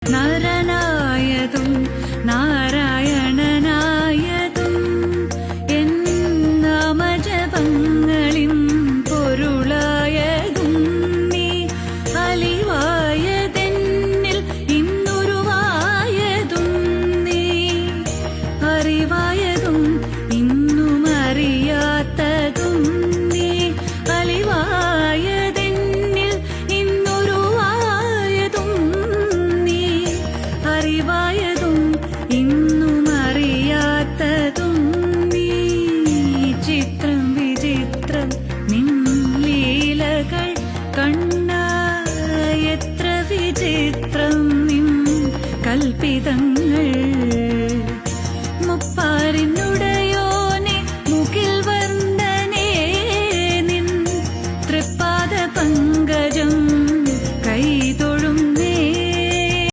നരനായതും നാരായണനായതും N നാമജപങ്ങളിൻ പൊരുളായതും നീ അലിവായതെന്നിൽ ഇന്നുരുവായതും നീ അറിവായതും ഇന്നും അറിയാത്തതും നീ അലിവായതെന്നിൽ ഇന്നുരുവായതും നീ അറിവായ